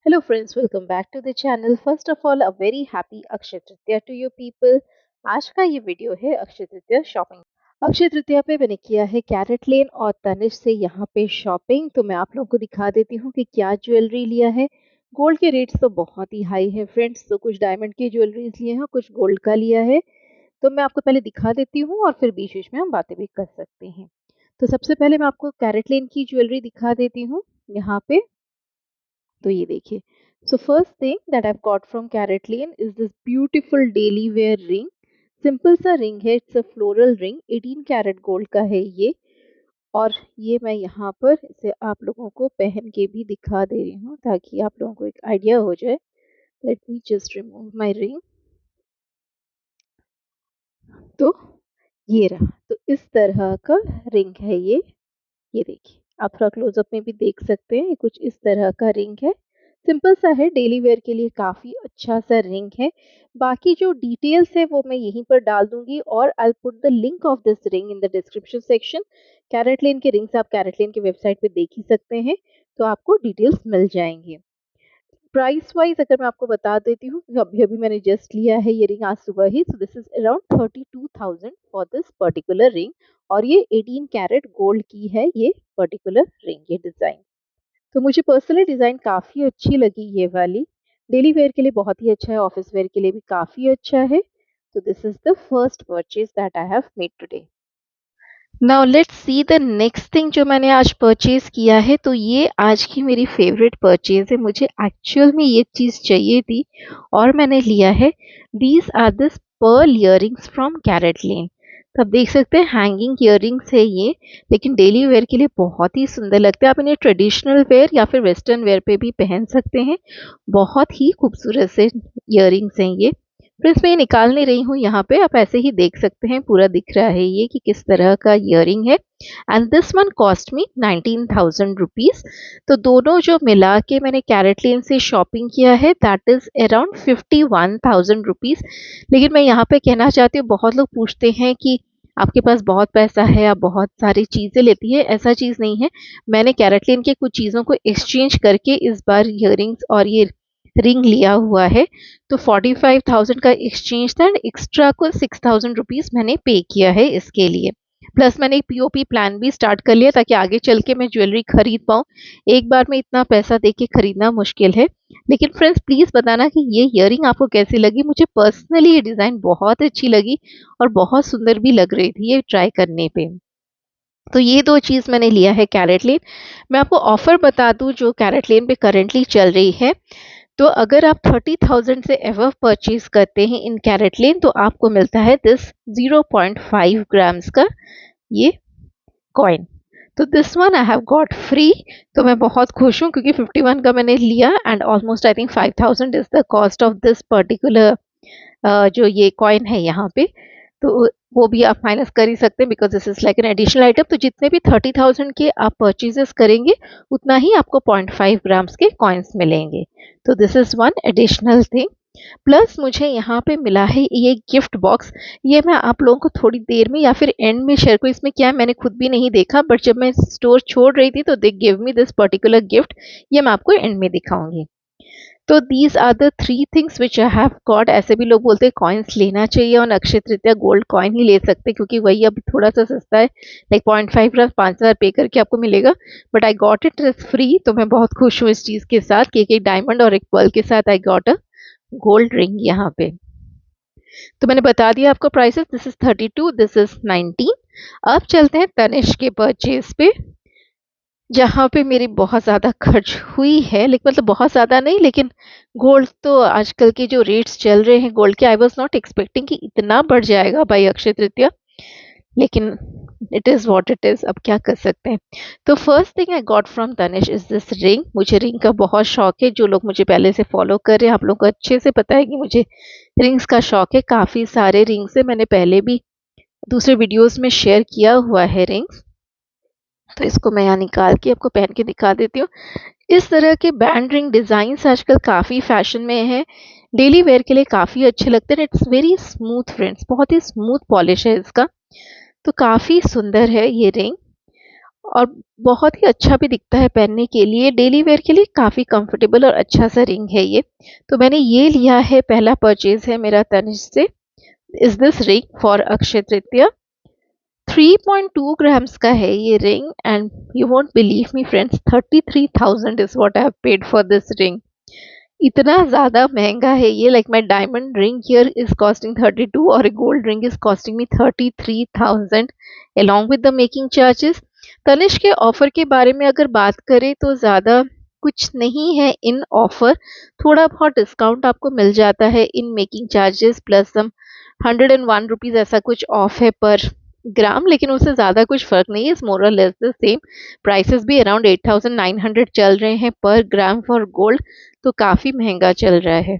Hello friends, welcome back to the channel. First of all, a very happy Akshay Tritiya to you people. आज का ये video है Akshaya Tritiya shopping. Akshaya Tritiya पे मैंने किया है कैरेट लेन और तनिष्क से यहाँ पे शॉपिंग। तो मैं आप लोगों को दिखा देती हूँ कि क्या ज्वेलरी लिया है। गोल्ड के रेट्स तो बहुत ही हाई है फ्रेंड्स, तो कुछ डायमंड की ज्वेलरीज लिए हैं, कुछ गोल्ड का लिया है। तो मैं आपको पहले दिखा देती हूँ और फिर बीच बीच में हम बातें भी कर सकते हैं। तो सबसे पहले मैं आपको कैरेट लेन की ज्वेलरी दिखा देती हूँ यहाँ पे। तो ये देखिए, so first thing that I got from CaratLane is this beautiful daily wear ring. Simple सा रिंग है, it's a floral ring, 18 carat gold का है ये। और ये मैं यहाँ पर इसे आप लोगों को पहन के भी दिखा दे रही हूँ ताकि आप लोगों को एक आइडिया हो जाए। Let me just remove my ring. तो ये रहा, तो इस तरह का रिंग है ये देखिए, आप थोड़ा क्लोजअप में भी देख सकते हैं। ये कुछ इस तरह का रिंग है, सिंपल सा है, डेली वेयर के लिए काफ़ी अच्छा सा रिंग है। बाकी जो डिटेल्स है वो मैं यहीं पर डाल दूंगी और I put the link of this ring in the description section. CaratLane के रिंग्स आप कैरेटलेन की वेबसाइट पे देख ही सकते हैं, तो आपको डिटेल्स मिल जाएंगे। प्राइस वाइज अगर मैं आपको बता देती हूँ, अभी अभी मैंने जस्ट लिया है ये रिंग आज सुबह ही, so this is around 32,000 for this particular ring. और ये 18 कैरेट गोल्ड की है ये पर्टिकुलर रिंग, ये डिजाइन। तो मुझे पर्सनली डिजाइन काफी अच्छी लगी ये वाली। डेली वेयर के लिए बहुत ही अच्छा है, ऑफिस वेयर के लिए भी काफी अच्छा है। तो this is the first purchase that I have made today. Now let's see the next thing जो मैंने आज परचेज किया है। तो ये आज की मेरी फेवरेट परचेज है, मुझे एक्चुअल में ये चीज़ चाहिए थी और मैंने लिया है। These are this pearl earrings from CaratLane. तो आप देख सकते हैं हैंगिंग इयरिंग्स है ये, लेकिन डेली वेयर के लिए बहुत ही सुंदर लगते हैं। आप इन्हें ट्रेडिशनल वेयर या फिर वेस्टर्न वेयर पे भी पहन सकते हैं। बहुत ही खूबसूरत से इयरिंग्स हैं ये। फिर इसमें ये निकाल नहीं रही हूँ, यहाँ पे आप ऐसे ही देख सकते हैं, पूरा दिख रहा है ये कि किस तरह का इयरिंग है। And this one cost me 19,000 rupees. तो दोनों जो मिला के मैंने कैरेटलेन से शॉपिंग किया है, दैट इज़ अराउंड 51,000 रुपीज़। लेकिन मैं यहाँ पे कहना चाहती हूँ, बहुत लोग पूछते हैं कि आपके पास बहुत पैसा है, आप बहुत सारी चीज़ें लेती है। ऐसा चीज़ नहीं है। मैंने कैरेटलेन के कुछ चीज़ों को एक्सचेंज करके इस बार इयरिंग्स और ये रिंग लिया हुआ है। तो 45,000 का एक्सचेंज था एंड एक्स्ट्रा को 6,000 रुपीज़ मैंने पे किया है इसके लिए। प्लस मैंने एक पीओपी प्लान भी स्टार्ट कर लिया ताकि आगे चल के मैं ज्वेलरी खरीद पाऊँ। एक बार में इतना पैसा दे के खरीदना मुश्किल है। लेकिन फ्रेंड्स प्लीज़ बताना कि ये इयरिंग आपको कैसी लगी? मुझे पर्सनली ये डिज़ाइन बहुत अच्छी लगी और बहुत सुंदर भी लग रही थी ये ट्राई करने पे। तो ये 2 चीज़ मैंने लिया है कैरेटलेन। मैं आपको ऑफ़र बता दूँ जो कैरेटलेन पे करंटली चल रही है। तो अगर आप 30,000 से अबव परचेज करते हैं इन कैरेटलेन, तो आपको मिलता है दिस 0.5 ग्राम्स का ये कॉइन। तो this one I have got free. तो मैं बहुत खुश हूँ क्योंकि 51 का मैंने लिया and almost I think 5,000 is the cost of this particular जो ये कॉइन है यहाँ पे। तो वो भी आप माइनस कर ही सकते हैं because this is like an additional item. तो जितने भी 30,000 के आप परचेजेस करेंगे उतना ही आपको 0.5 ग्राम्स के कॉइन्स मिलेंगे। तो this is one additional thing. Plus मुझे यहाँ पे मिला है ये गिफ्ट बॉक्स। ये मैं आप लोगों को थोड़ी देर में या फिर एंड में शेयर करूँ। इसमें क्या है मैंने खुद भी नहीं देखा, बट जब मैं स्टोर छोड़ रही थी तो they give me this particular gift. ये मैं आपको एंड में दिखाऊंगी। तो these are the three things which I have got. ऐसे भी लोग बोलते हैं कॉइन्स लेना चाहिए और अक्षय तृतीया गोल्ड कॉइन ही ले सकते क्योंकि वही अब थोड़ा सा सस्ता है, लाइक 0.5 ग्राम 5,000 पे करके आपको मिलेगा। But I got it free, तो मैं बहुत खुश हूँ इस चीज़ के साथ कि एक डायमंड और एक पर्ल के साथ आई गॉट अ गोल्ड रिंग यहाँ पे। तो मैंने बता दिया आपको prices, this is 32, this is 19। अब चलते हैं तनिष्क के परचेज पे, जहाँ पे मेरी बहुत ज़्यादा खर्च हुई है। लेकिन मतलब बहुत ज़्यादा नहीं, लेकिन गोल्ड तो आजकल के जो रेट्स चल रहे हैं गोल्ड के, आई वाज नॉट एक्सपेक्टिंग कि इतना बढ़ जाएगा बाय अक्षय तृतीया। लेकिन it is what it is, अब क्या कर सकते हैं। तो first thing I got from Tanishq is this ring. मुझे रिंग का बहुत शौक है। जो लोग मुझे पहले से फॉलो कर रहे हैं, आप लोगों को अच्छे से पता है कि मुझे रिंग्स का शौक है। काफ़ी सारे रिंग्स है, मैंने पहले भी दूसरे वीडियोज़ में शेयर किया हुआ है रिंग्स। तो इसको मैं यहाँ निकाल के आपको पहन के दिखा देती हूँ। इस तरह के बैंड रिंग डिज़ाइंस आजकल काफ़ी फैशन में हैं। डेली वेयर के लिए काफ़ी अच्छे लगते हैं। इट्स वेरी स्मूथ फ्रेंड्स, बहुत ही स्मूथ पॉलिश है इसका। तो काफ़ी सुंदर है ये रिंग। और बहुत ही अच्छा भी दिखता है पहनने के लिए, डेली वेयर के लिए काफ़ी कंफर्टेबल और अच्छा सा रिंग है ये। तो मैंने ये लिया है, पहला परचेज़ है मेरा तनिष्क से। Is this ring for Akshaya Tritiya. 3.2 grams का है ये ring and you won't believe me friends, 33,000 is what I have paid for this ring. इतना ज़्यादा महँगा है ये, like my diamond ring here is costing 32 और a gold ring is costing me 33,000 along with the making charges. Tanishq के offer के बारे में अगर बात करें तो ज़्यादा कुछ नहीं है इन ऑफ़र, थोड़ा बहुत डिस्काउंट आपको मिल जाता है in making charges plus some 101 rupees ऐसा कुछ ऑफ है पर ग्राम, लेकिन उससे ज़्यादा कुछ फ़र्क नहीं है, इट्स मोर और लेस द सेम। प्राइसेस भी अराउंड 8,900 चल रहे हैं पर ग्राम फॉर गोल्ड, तो काफ़ी महँगा चल रहा है।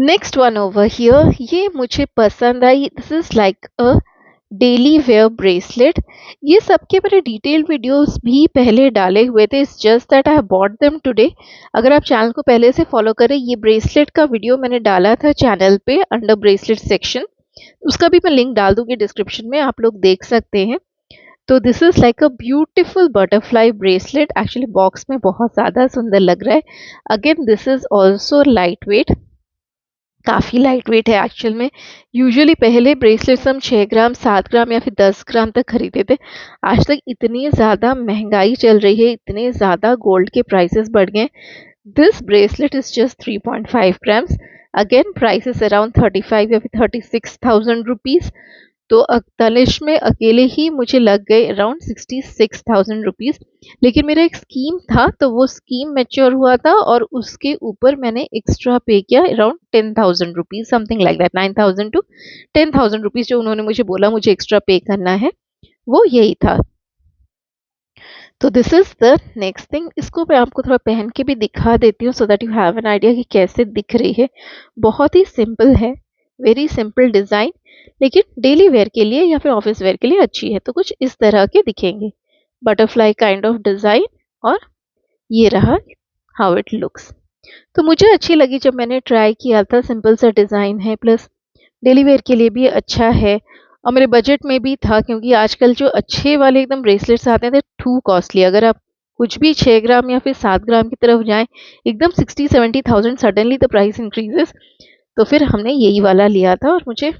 नेक्स्ट वन ओवर हियर, ये मुझे पसंद आई। This is like a daily wear bracelet. ये सबके मैंने डिटेल्ड वीडियोस भी पहले डाले हुए थे, it's just that I have bought them today. अगर आप चैनल को पहले से फॉलो करें, ये ब्रेसलेट का वीडियो मैंने डाला था चैनल पे अंडर ब्रेसलेट सेक्शन, उसका भी मैं लिंक डाल दूंगी डिस्क्रिप्शन में, आप लोग देख सकते हैं। तो this is like a beautiful butterfly bracelet, actually box में बहुत ज़्यादा सुंदर लग रहा है। Again this is also light weight, काफ़ी लाइट वेट है एक्चुअल में। यूजुअली पहले ब्रेसलेट्स हम 6 ग्राम 7 ग्राम या फिर 10 ग्राम तक खरीदते थे। आज तक इतनी ज़्यादा महंगाई चल रही है, इतने ज़्यादा गोल्ड के प्राइसेस बढ़ गए। This bracelet is just 3.5 grams। Again price is around 35 या फिर 36,000 रुपीज़। तो तनिष्क में अकेले ही मुझे लग गए अराउंड 66,000 रुपीज़। लेकिन मेरा एक स्कीम था, तो वो स्कीम मैच्योर हुआ था और उसके ऊपर मैंने एक्स्ट्रा पे किया around 10,000 rupees, something like that, 9,000 to 10,000 rupees जो उन्होंने मुझे बोला मुझे एक्स्ट्रा पे करना है, वो यही था। तो this is the next thing. इसको मैं आपको थोड़ा पहन के भी दिखा देती हूँ so that you have an idea कि कैसे दिख रही है। बहुत ही सिंपल है, वेरी सिंपल डिज़ाइन, लेकिन डेली वेयर के लिए या फिर ऑफिस वेयर के लिए अच्छी है। तो कुछ इस तरह के दिखेंगे, बटरफ्लाई काइंड ऑफ डिज़ाइन, और ये रहा हाउ इट लुक्स। तो मुझे अच्छी लगी जब मैंने ट्राई किया था, सिंपल सा डिज़ाइन है प्लस डेली वेयर के लिए भी अच्छा है और मेरे बजट में भी था, क्योंकि आजकल जो अच्छे वाले एकदम ब्रेसलेट्स आते हैं थे टू कॉस्टली। अगर आप कुछ भी 6 ग्राम या फिर 7 ग्राम की तरफ जाएं, एकदम 60-70,000 सडनली द प्राइस इंक्रीजेस। तो फिर हमने यही वाला लिया था और मुझे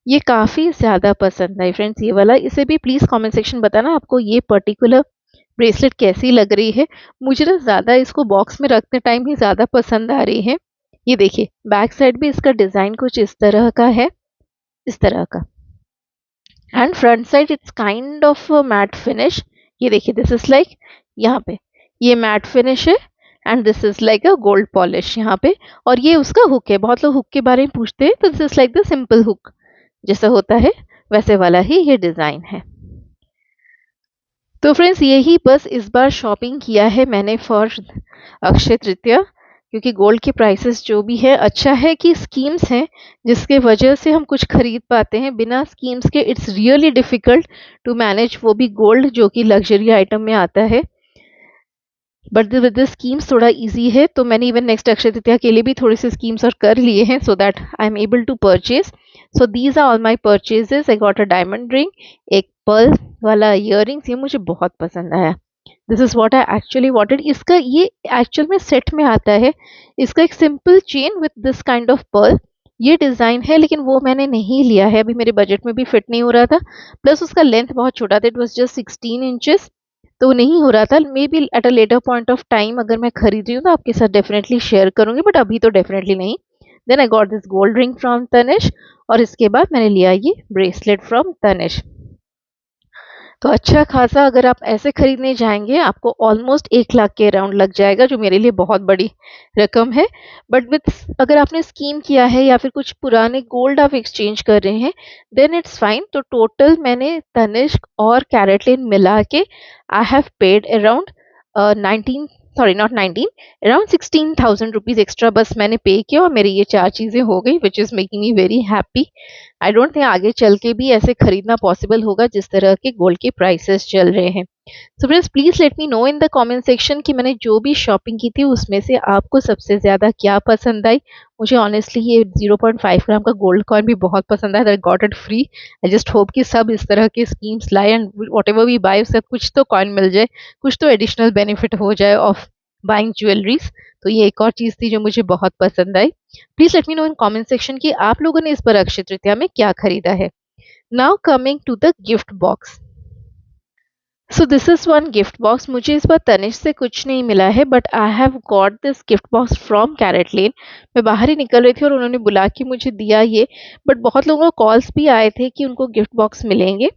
ये काफ़ी ज़्यादा पसंद आई फ्रेंड्स, ये वाला। इसे भी प्लीज़ कमेंट सेक्शन बताना आपको ये पर्टिकुलर ब्रेसलेट कैसी लग रही है। मुझे ना ज़्यादा इसको बॉक्स में रखते टाइम ही ज़्यादा पसंद आ रही है। ये देखिए बैक साइड भी इसका डिज़ाइन कुछ इस तरह का है, इस तरह का, and front side it's kind of matte finish. ये देखिए दिस इज लाइक, यहाँ पे ये मैट फिनिश है and this is like a gold polish यहाँ पे, और ये उसका हुक है। बहुत लोग हुक के बारे में पूछते हैं, तो this is like the simple hook, जैसा होता है वैसे वाला ही ये डिज़ाइन है। तो फ्रेंड्स यही बस इस बार शॉपिंग किया है मैंने फॉर अक्षय तृतीया, क्योंकि गोल्ड के प्राइसेस जो भी है, अच्छा है कि स्कीम्स हैं जिसके वजह से हम कुछ खरीद पाते हैं। बिना स्कीम्स के it's really difficult to manage, वो भी गोल्ड जो कि लग्जरी आइटम में आता है। बट विद द स्कीम्स थोड़ा इजी है, तो मैंने इवन नेक्स्ट अक्षय तृतीया के लिए भी थोड़े से स्कीम्स और कर लिए हैं so that I am able to purchase. So these are all my purchases. I got a diamond ring, एक पर्ल वाला ईयरिंग्स, ये मुझे बहुत पसंद आया। This is what I actually wanted. इसका ये एक्चुअल में सेट में आता है, इसका एक simple chain with this kind of pearl, ये डिज़ाइन है, लेकिन वो मैंने नहीं लिया है, अभी मेरे बजट में भी फिट नहीं हो रहा था। प्लस उसका लेंथ बहुत छोटा था, इट वॉज जस्ट 16 इंचेस, तो नहीं हो रहा था। Maybe at a later point of time अगर मैं खरीद रही हूँ तो आपके साथ डेफिनेटली शेयर करूंगी, बट अभी तो डेफिनेटली नहीं। Then I got this gold ring from Tanishq, और इसके बाद मैंने लिया ये ब्रेसलेट फ्रॉम तनिष्क। तो अच्छा खासा अगर आप ऐसे खरीदने जाएंगे आपको ऑलमोस्ट 1 लाख के अराउंड लग जाएगा, जो मेरे लिए बहुत बड़ी रकम है। बट विथ, अगर आपने स्कीम किया है या फिर कुछ पुराने गोल्ड आप एक्सचेंज कर रहे हैं, देन इट्स फाइन। तो टोटल मैंने तनिष्क और कैरेटलेन मिला के आई have paid around 19, sorry not 19, around 16,000 rupees extra बस मैंने पे किया, और मेरी ये 4 चीज़ें हो गई, which is making me very happy. I don't think आगे चल के भी ऐसे खरीदना पॉसिबल होगा जिस तरह के गोल्ड के प्राइसेस चल रहे हैं। So friends please let me know in the comment section कि मैंने जो भी शॉपिंग की थी उसमें से आपको सबसे ज़्यादा क्या पसंद आई। मुझे ऑनेस्टली ये 0.5 ग्राम का गोल्ड कॉइन भी बहुत पसंद आया, that got it free. I just hope कि सब इस तरह के स्कीम्स लाए एंड व्हाटएवर वी बाय उससे कुछ तो कॉइन मिल जाए, कुछ तो एडिशनल बेनिफिट हो जाए ऑफ बाइंग ज्वेलरीज। तो ये एक और चीज़ थी जो मुझे बहुत पसंद आई। Please let me know in comment section कि आप लोगों ने इस बार अक्षय तृतीया में क्या खरीदा है। Now coming to the gift box. So this is one gift box. मुझे इस बार तनिष्क से कुछ नहीं मिला है, but I have got this gift box from CaratLane. मैं बाहर ही निकल रही थी और उन्होंने बुला के मुझे दिया ये, बट बहुत लोगों को कॉल्स भी आए थे कि उनको गिफ्ट बॉक्स मिलेंगे।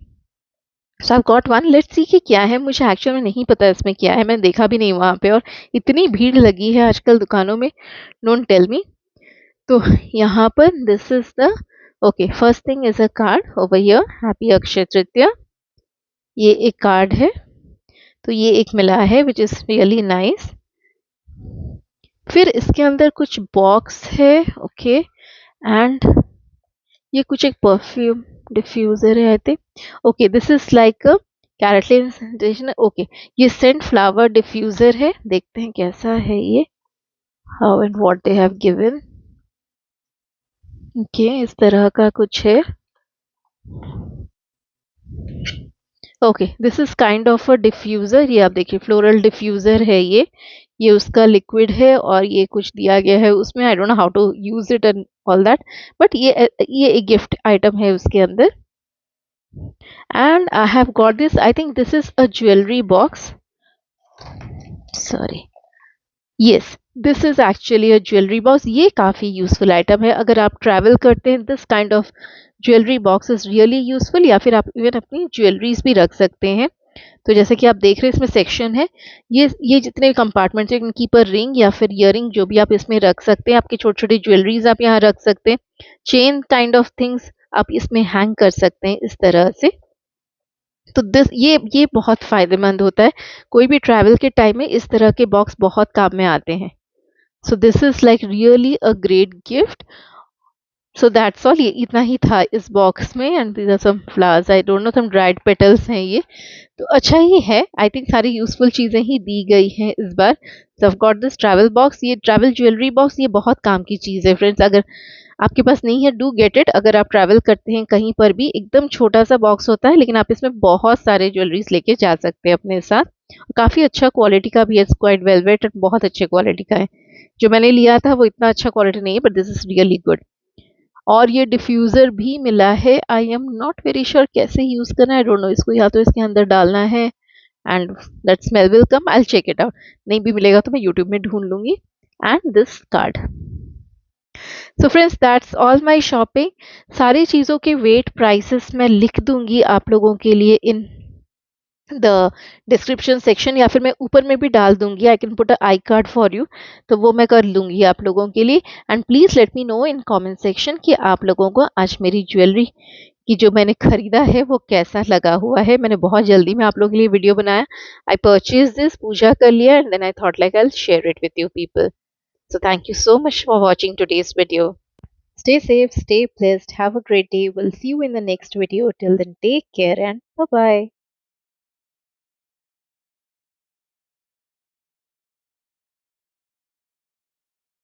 So I got one, let's see कि क्या है। मुझे एक्चुअल में नहीं पता इसमें क्या है, मैंने देखा भी नहीं वहाँ पे, और इतनी भीड़ लगी है आजकल दुकानों में, डोंट टेल मी। तो यहाँ पर this is the okay, first thing is a card over here, happy Akshaya Tritiya. ये एक कार्ड है, तो ये एक मिला है विच इज़ रियली नाइस। फिर इसके अंदर कुछ बॉक्स है, ओके, एंड ये कुछ एक परफ्यूम डिफ्यूज़र है I think. Okay, this is like a CaratLane sensation, okay. ये सेंट फ्लावर डिफ्यूज़र है, देखते हैं कैसा है ये, how and what they have given. Okay, इस तरह का कुछ है। Okay, this is kind of a diffuser. ये आप देखिए फ्लोरल डिफ्यूज़र है ये उसका लिक्विड है, और ये कुछ दिया गया है उसमें, I don't know how to use it and all that, but ये एक गिफ्ट आइटम है उसके अंदर। And I have got this, I think this is a jewellery box, sorry, yes, this is actually a jewellery box. ये काफ़ी useful item है अगर आप ट्रैवल करते हैं, this kind of jewellery box is really useful, या फिर आप इवन अपनी ज्वेलरीज भी रख सकते हैं। तो जैसे कि आप देख रहे हैं इसमें सेक्शन है, ये जितने कंपार्टमेंट्स हैं, इनकी पर रिंग या फिर ईयरिंग जो भी आप इसमें रख सकते हैं, आपकी छोटी-छोटी ज्वेलरीज आप यहाँ रख सकते हैं, चेन काइंड ऑफ थिंग्स आप इसमें हैंग कर सकते हैं इस तरह से। तो दिस ये बहुत फ़ायदेमंद होता है, कोई भी ट्रैवल के टाइम में इस तरह के बॉक्स बहुत काम में आते हैं। So this is like really a great gift. So that's all, ये इतना ही था इस बॉक्स में, and these are some flowers, I don't know, some dried petals हैं ये। तो अच्छा ही है, आई थिंक सारी यूज़फुल चीज़ें ही दी गई हैं इस बार। So I have got this travel box, ये ट्रैवल ज्वेलरी बॉक्स, ये बहुत काम की चीज़ है फ्रेंड्स। अगर आपके पास नहीं है, डू गेट इट। अगर आप ट्रैवल करते हैं कहीं पर भी, एकदम छोटा-सा बॉक्स होता है, लेकिन आप इसमें बहुत सारे ज्वेलरीज़ लेके जा सकते हैं अपने साथ। काफ़ी अच्छा क्वालिटी का भी है, इट्स क्वाइट वेलवेट, बहुत अच्छे क्वालिटी का है। जो मैंने लिया था वो इतना अच्छा क्वालिटी नहीं है, but this is really good. और ये डिफ्यूज़र भी मिला है, I am not very sure कैसे यूज़ करना है, आई डोंट नो, इसको या तो इसके अंदर डालना है and that smell will come, I will check it out. नहीं भी मिलेगा तो मैं यूट्यूब में ढूँढ लूँगी। And this card. So friends that's all my shopping. सारी चीज़ों के वेट प्राइसेस मैं लिख दूँगी आप लोगों के लिए इन द डिस्क्रिप्शन सेक्शन, या फिर मैं ऊपर में भी डाल दूँगी, I can put a I card for you, तो वो मैं कर लूँगी आप लोगों के लिए। And please let me know in comment section कि आप लोगों को आज मेरी ज्वेलरी कि जो मैंने खरीदा है वो कैसा लगा हुआ है। मैंने बहुत जल्दी में आप लोगों के लिए वीडियो बनाया। आई परचेज़ दिस, पूजा कर लिया, and then I thought like I will share it with you people. So thank you so much for watching today's video. Stay safe, stay blessed, have a great day. We'll see you in the next video. Till then, take care and bye bye.